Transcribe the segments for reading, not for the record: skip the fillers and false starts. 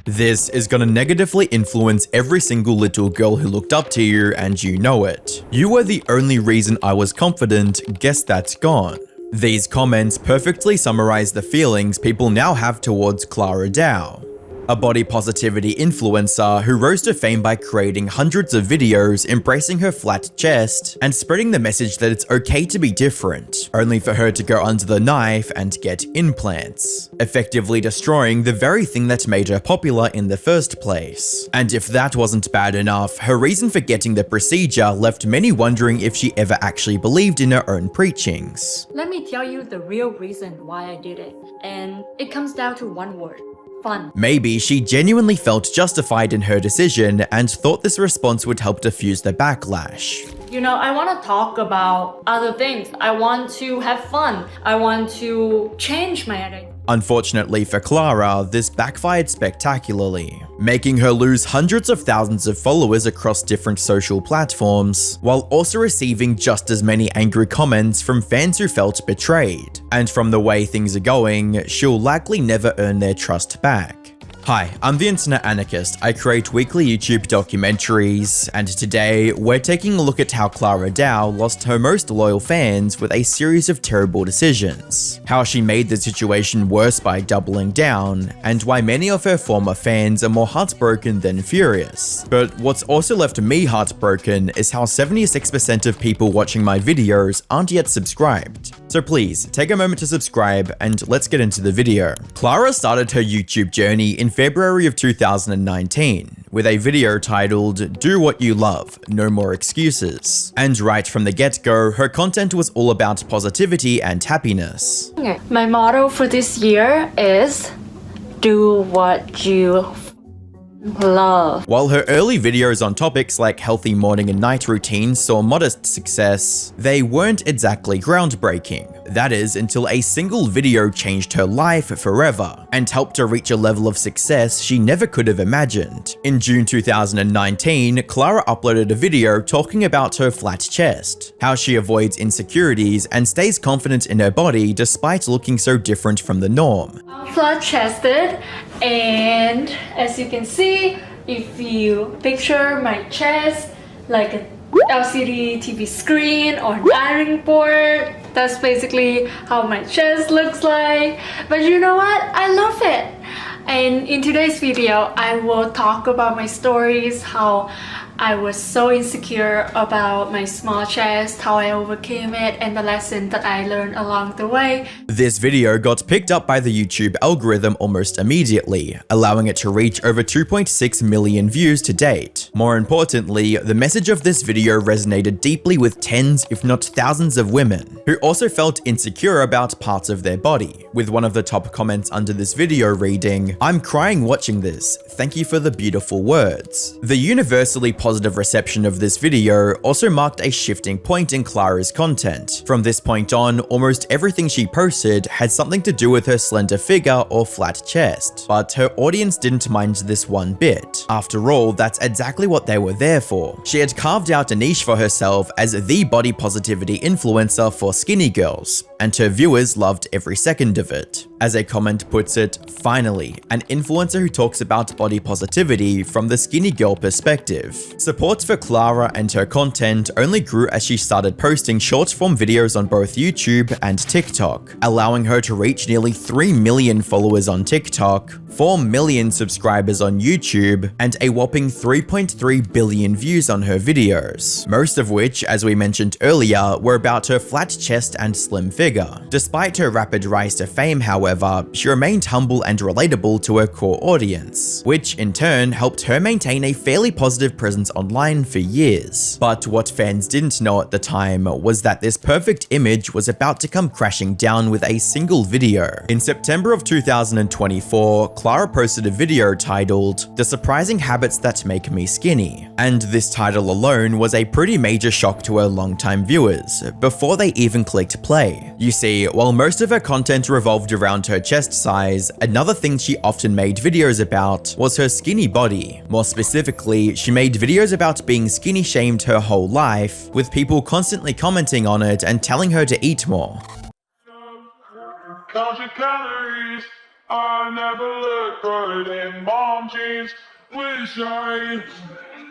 This is gonna negatively influence every single little girl who looked up to you, and you know it. You were the only reason I was confident, guess that's gone. These comments perfectly summarize the feelings people now have towards Clara Dao, a body positivity influencer who rose to fame by creating hundreds of videos embracing her flat chest and spreading the message that it's okay to be different, only for her to go under the knife and get implants, effectively destroying the very thing that made her popular in the first place. And if that wasn't bad enough, her reason for getting the procedure left many wondering if she ever actually believed in her own preachings. Let me tell you the real reason why I did it, and it comes down to one word. Fun. Maybe she genuinely felt justified in her decision and thought this response would help diffuse the backlash. You know, I want to talk about other things. I want to have fun. I want to change my identity. Unfortunately for Clara, this backfired spectacularly, making her lose hundreds of thousands of followers across different social platforms, while also receiving just as many angry comments from fans who felt betrayed. And from the way things are going, she'll likely never earn their trust back. Hi, I'm the Internet Anarchist. I create weekly YouTube documentaries, and today we're taking a look at how Clara Dao lost her most loyal fans with a series of terrible decisions, how she made the situation worse by doubling down, and why many of her former fans are more heartbroken than furious. But what's also left me heartbroken is how 76% of people watching my videos aren't yet subscribed. So please, take a moment to subscribe and let's get into the video. Clara started her YouTube journey in February of 2019 with a video titled "Do What You Love, No More Excuses." And right from the get-go, her content was all about positivity and happiness. My motto for this year is do what you love. While her early videos on topics like healthy morning and night routines saw modest success, they weren't exactly groundbreaking. That is, until a single video changed her life forever and helped her reach a level of success she never could have imagined. In June 2019, Clara uploaded a video talking about her flat chest, how she avoids insecurities and stays confident in her body despite looking so different from the norm. I'm flat-chested, and as you can see, if you picture my chest like an LCD TV screen or an ironing board, that's basically how my chest looks like. But you know what? I love it. And in today's video, I will talk about my stories, how I was so insecure about my small chest, how I overcame it, and the lesson that I learned along the way. This video got picked up by the YouTube algorithm almost immediately, allowing it to reach over 2.6 million views to date. More importantly, the message of this video resonated deeply with tens, if not thousands of women, who also felt insecure about parts of their body, with one of the top comments under this video reading, "I'm crying watching this, thank you for the beautiful words." The universally positive reception of this video also marked a shifting point in Clara's content. From this point on, almost everything she posted had something to do with her slender figure or flat chest, but her audience didn't mind this one bit. After all, that's exactly what they were there for. She had carved out a niche for herself as the body positivity influencer for skinny girls, and her viewers loved every second of it. As a comment puts it, finally, an influencer who talks about body positivity from the skinny girl perspective. Support for Clara and her content only grew as she started posting short-form videos on both YouTube and TikTok, allowing her to reach nearly 3 million followers on TikTok, 4 million subscribers on YouTube, and a whopping 3.3 billion views on her videos, most of which, as we mentioned earlier, were about her flat chest and slim figure. Despite her rapid rise to fame, however, she remained humble and relatable to her core audience, which in turn helped her maintain a fairly positive presence online for years. But what fans didn't know at the time was that this perfect image was about to come crashing down with a single video. In September of 2024, Clara posted a video titled "The Surprising Habits That Make Me Skinny," and this title alone was a pretty major shock to her longtime viewers, before they even clicked play. You see, while most of her content revolved around her chest size, another thing she often made videos about was her skinny body. More specifically, she made videos about being skinny shamed her whole life, with people constantly commenting on it and telling her to eat more. Count your calories, I never look good in mom jeans. Wish I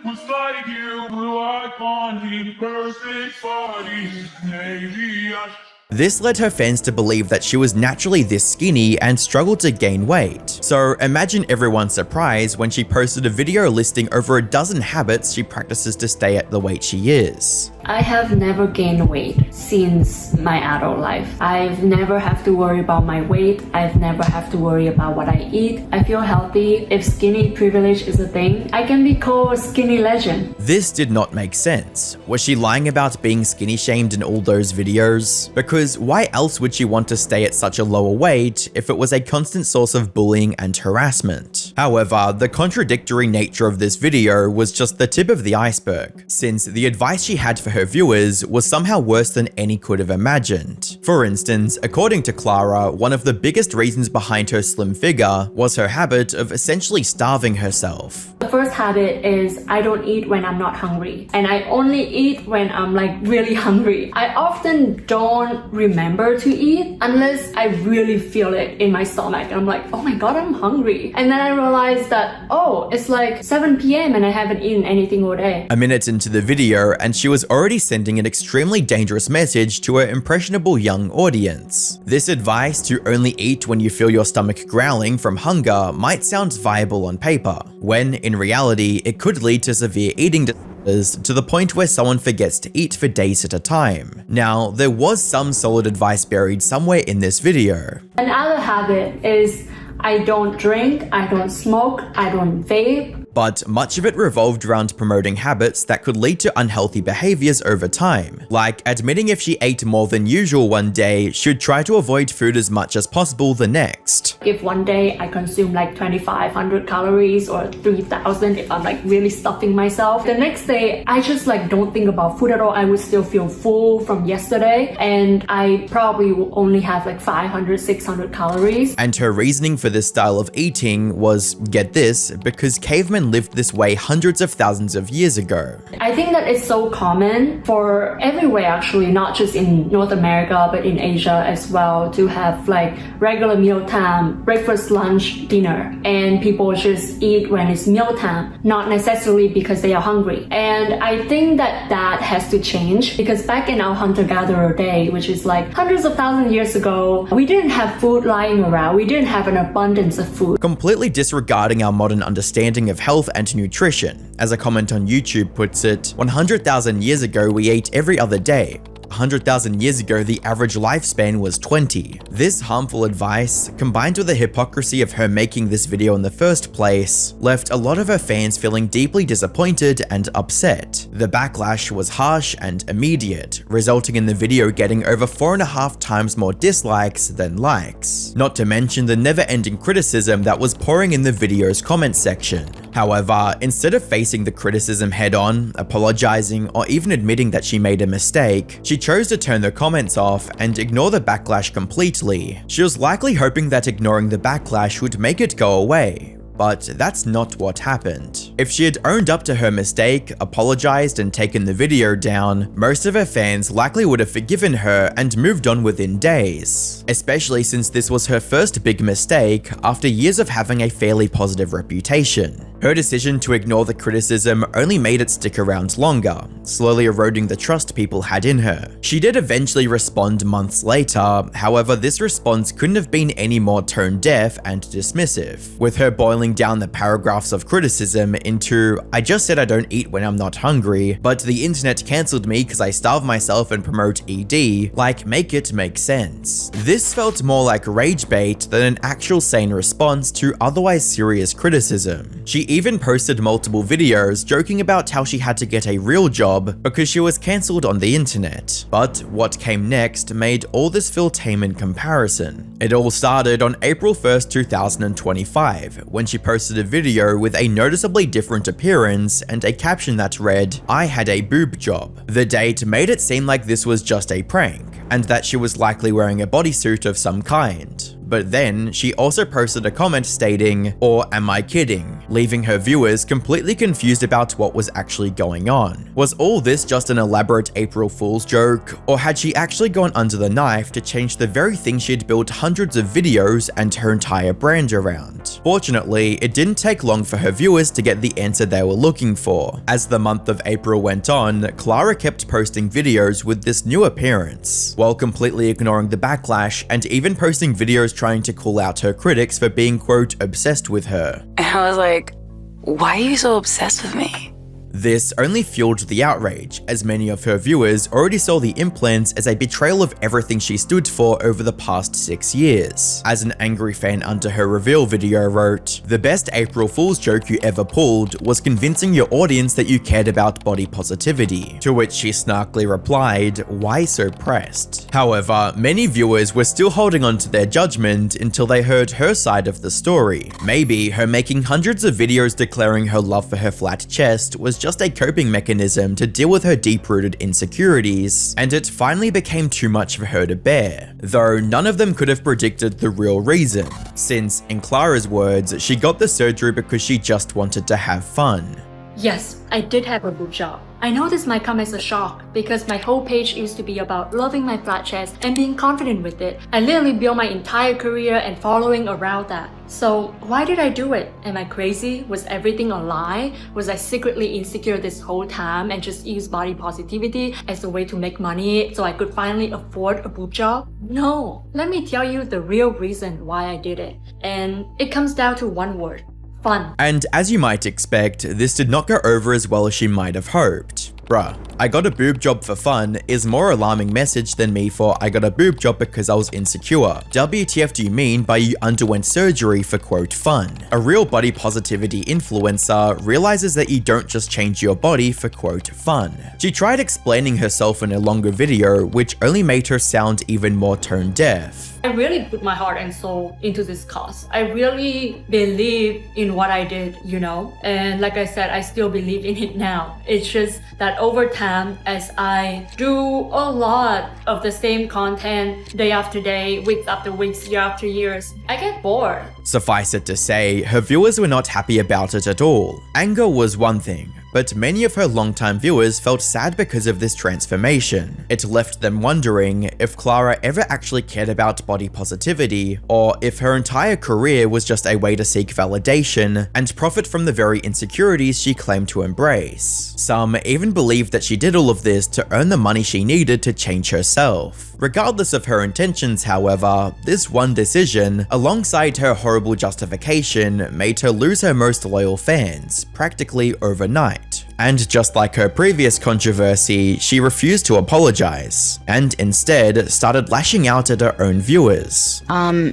was like you, blue icon, perfect body. Maybe I. This led her fans to believe that she was naturally this skinny and struggled to gain weight. So imagine everyone's surprise when she posted a video listing over a dozen habits she practices to stay at the weight she is. I have never gained weight since my adult life. I've never have to worry about my weight. I've never have to worry about what I eat. I feel healthy. If skinny privilege is a thing, I can be called a skinny legend. This did not make sense. Was she lying about being skinny shamed in all those videos? Because why else would she want to stay at such a lower weight if it was a constant source of bullying and harassment? However, the contradictory nature of this video was just the tip of the iceberg, since the advice she had for her viewers was somehow worse than any could have imagined. For instance, according to Clara, one of the biggest reasons behind her slim figure was her habit of essentially starving herself. The first habit is I don't eat when I'm not hungry, and I only eat when I'm like really hungry. I often don't remember to eat unless I really feel it in my stomach. I'm like, oh my god, I'm hungry. And then I realized that, oh, it's like 7 p.m. and I haven't eaten anything all day. A minute into the video, and she was already sending an extremely dangerous message to her impressionable young audience. This advice to only eat when you feel your stomach growling from hunger might sound viable on paper, when in reality it could lead to severe eating disorders to the point where someone forgets to eat for days at a time. Now, there was some solid advice buried somewhere in this video. Another habit is I don't drink, I don't smoke, I don't vape. But much of it revolved around promoting habits that could lead to unhealthy behaviors over time, like admitting if she ate more than usual one day, she'd try to avoid food as much as possible the next. If one day I consume like 2,500 calories or 3,000 if I'm like really stuffing myself, the next day I just like don't think about food at all. I would still feel full from yesterday, and I probably will only have like 500, 600 calories. And her reasoning for this style of eating was, get this, because cavemen lived this way hundreds of thousands of years ago. I think that it's so common for everywhere actually, not just in North America but in Asia as well, to have like regular mealtime, breakfast, lunch, dinner, and people just eat when it's mealtime, not necessarily because they are hungry. And I think that that has to change, because back in our hunter-gatherer day, which is like hundreds of thousands of years ago, we didn't have food lying around. We didn't have an abundance of food. Completely disregarding our modern understanding of health and nutrition. As a comment on YouTube puts it, 100,000 years ago we ate every other day. 100,000 years ago, the average lifespan was 20. This harmful advice, combined with the hypocrisy of her making this video in the first place, left a lot of her fans feeling deeply disappointed and upset. The backlash was harsh and immediate, resulting in the video getting over 4.5 times more dislikes than likes. Not to mention the never-ending criticism that was pouring in the video's comment section. However, instead of facing the criticism head-on, apologizing, or even admitting that she made a mistake, she chose to turn the comments off and ignore the backlash completely. She was likely hoping that ignoring the backlash would make it go away. But that's not what happened. If she had owned up to her mistake, apologized, and taken the video down, most of her fans likely would have forgiven her and moved on within days. Especially since this was her first big mistake after years of having a fairly positive reputation. Her decision to ignore the criticism only made it stick around longer, slowly eroding the trust people had in her. She did eventually respond months later, however this response couldn't have been any more tone-deaf and dismissive, with her boiling down the paragraphs of criticism into, I just said I don't eat when I'm not hungry, but the internet cancelled me because I starve myself and promote ED, like make it make sense. This felt more like rage bait than an actual sane response to otherwise serious criticism. She even posted multiple videos joking about how she had to get a real job because she was cancelled on the internet. But what came next made all this feel tame in comparison. It all started on April 1st, 2025, when she posted a video with a noticeably different appearance and a caption that read, I had a boob job. The date made it seem like this was just a prank, and that she was likely wearing a bodysuit of some kind. But then, she also posted a comment stating, "Or am I kidding?" leaving her viewers completely confused about what was actually going on. Was all this just an elaborate April Fool's joke, or had she actually gone under the knife to change the very thing she'd built hundreds of videos and her entire brand around? Fortunately, it didn't take long for her viewers to get the answer they were looking for. As the month of April went on, Clara kept posting videos with this new appearance, while completely ignoring the backlash and even posting videos trying to call out her critics for being, quote, obsessed with her. And I was like, why are you so obsessed with me? This only fueled the outrage, as many of her viewers already saw the implants as a betrayal of everything she stood for over the past 6 years. As an angry fan under her reveal video wrote, "The best April Fool's joke you ever pulled was convincing your audience that you cared about body positivity." To which she snarkily replied, "Why so pressed?" However, many viewers were still holding on to their judgment until they heard her side of the story. Maybe her making hundreds of videos declaring her love for her flat chest was just a coping mechanism to deal with her deep-rooted insecurities, and it finally became too much for her to bear. Though none of them could have predicted the real reason, since, in Clara's words, she got the surgery because she just wanted to have fun. Yes, I did have a boob job. I know this might come as a shock because my whole page used to be about loving my flat chest and being confident with it. I literally built my entire career and following around that. So why did I do it? Am I crazy? Was everything a lie? Was I secretly insecure this whole time and just use body positivity as a way to make money so I could finally afford a boob job? No. Let me tell you the real reason why I did it. And it comes down to one word. Fun. And as you might expect, this did not go over as well as she might have hoped. Bruh, "I got a boob job for fun" is more alarming message than me for "I got a boob job because I was insecure." WTF do you mean by you underwent surgery for, quote, fun? A real body positivity influencer realizes that you don't just change your body for, quote, fun. She tried explaining herself in a longer video, which only made her sound even more tone deaf. I really put my heart and soul into this cause. I really believe in what I did, you know? And like I said, I still believe in it now. It's just that over time, as I do a lot of the same content day after day, weeks after weeks, year after years, I get bored. Suffice it to say, her viewers were not happy about it at all. Anger was one thing, but many of her longtime viewers felt sad because of this transformation. It left them wondering if Clara ever actually cared about body positivity, or if her entire career was just a way to seek validation and profit from the very insecurities she claimed to embrace. Some even believed that she did all of this to earn the money she needed to change herself. Regardless of her intentions, however, this one decision, alongside her horrible justification, made her lose her most loyal fans, practically overnight. And just like her previous controversy, she refused to apologize, and instead started lashing out at her own viewers.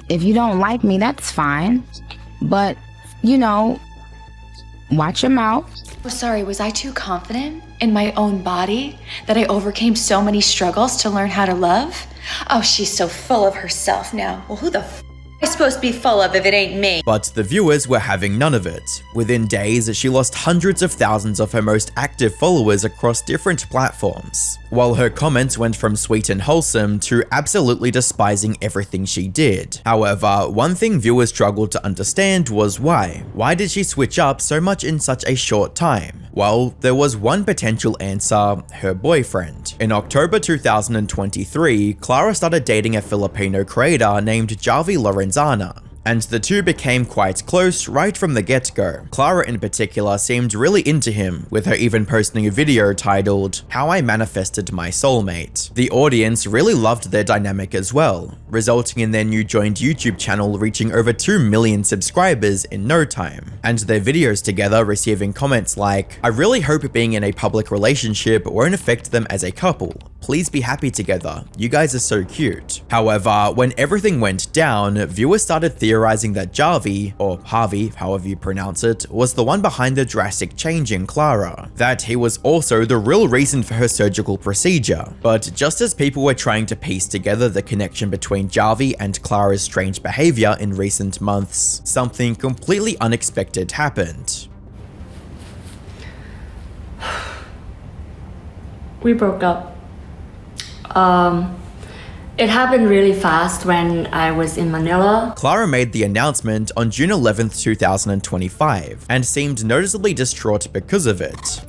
If you don't like me, that's fine, but, you know, watch your mouth. Oh, sorry, was I too confident in my own body that I overcame so many struggles to learn how to love? Oh, she's so full of herself now. Well, who the f am I supposed to be full of if it ain't me? But the viewers were having none of it. Within days, she lost hundreds of thousands of her most active followers across different platforms, while her comments went from sweet and wholesome to absolutely despising everything she did. However, one thing viewers struggled to understand was why. Why did she switch up so much in such a short time? Well, there was one potential answer: her boyfriend. In October 2023, Clara started dating a Filipino creator named Javi Lorenzana, and the two became quite close right from the get-go. Clara in particular seemed really into him, with her even posting a video titled "How I Manifested My Soulmate." The audience really loved their dynamic as well, resulting in their new joined YouTube channel reaching over 2 million subscribers in no time, and their videos together receiving comments like, "I really hope being in a public relationship won't affect them as a couple. Please be happy together. You guys are so cute." However, when everything went down, viewers started theorizing that Javi, or Harvey, however you pronounce it, was the one behind the drastic change in Clara. That he was also the real reason for her surgical procedure. But just as people were trying to piece together the connection between Javi and Clara's strange behavior in recent months, something completely unexpected happened. We broke up. It happened really fast when I was in Manila. Clara made the announcement on June 11th, 2025, and seemed noticeably distraught because of it.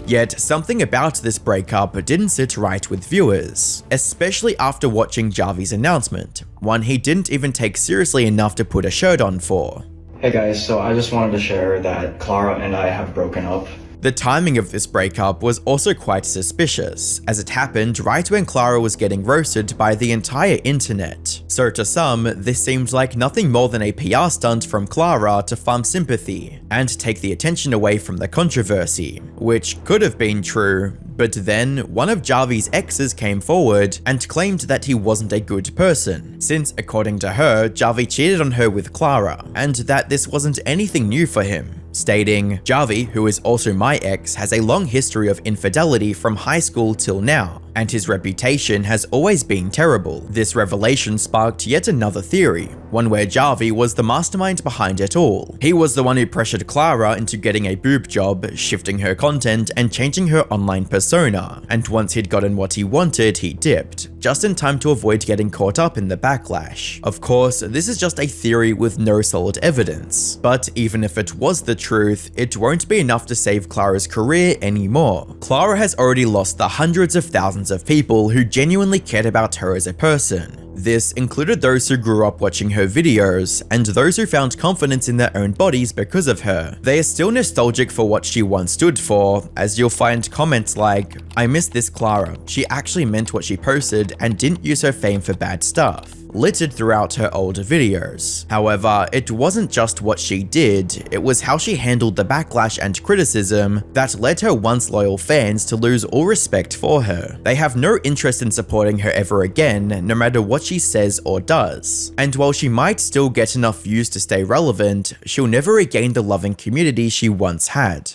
Yet, something about this breakup didn't sit right with viewers, especially after watching Javi's announcement, one he didn't even take seriously enough to put a shirt on for. Hey guys, so I just wanted to share that Clara and I have broken up. The timing of this breakup was also quite suspicious, as it happened right when Clara was getting roasted by the entire internet. So to some, this seemed like nothing more than a PR stunt from Clara to farm sympathy, and take the attention away from the controversy, which could have been true, but then one of Javi's exes came forward and claimed that he wasn't a good person, since according to her, Javi cheated on her with Clara, and that this wasn't anything new for him. Stating, Javi, who is also my ex, has a long history of infidelity from high school till now, and his reputation has always been terrible. This revelation sparked yet another theory, one where Javi was the mastermind behind it all. He was the one who pressured Clara into getting a boob job, shifting her content, and changing her online persona, and once he'd gotten what he wanted, he dipped, just in time to avoid getting caught up in the backlash. Of course, this is just a theory with no solid evidence, but even if it was the truth, it won't be enough to save Clara's career anymore. Clara has already lost the hundreds of thousands of people who genuinely cared about her as a person. This included those who grew up watching her videos, and those who found confidence in their own bodies because of her. They are still nostalgic for what she once stood for, as you'll find comments like, "I miss this Clara, she actually meant what she posted and didn't use her fame for bad stuff," littered throughout her older videos. However, it wasn't just what she did, it was how she handled the backlash and criticism that led her once loyal fans to lose all respect for her. They have no interest in supporting her ever again, no matter what she says or does. And while she might still get enough views to stay relevant, she'll never regain the loving community she once had.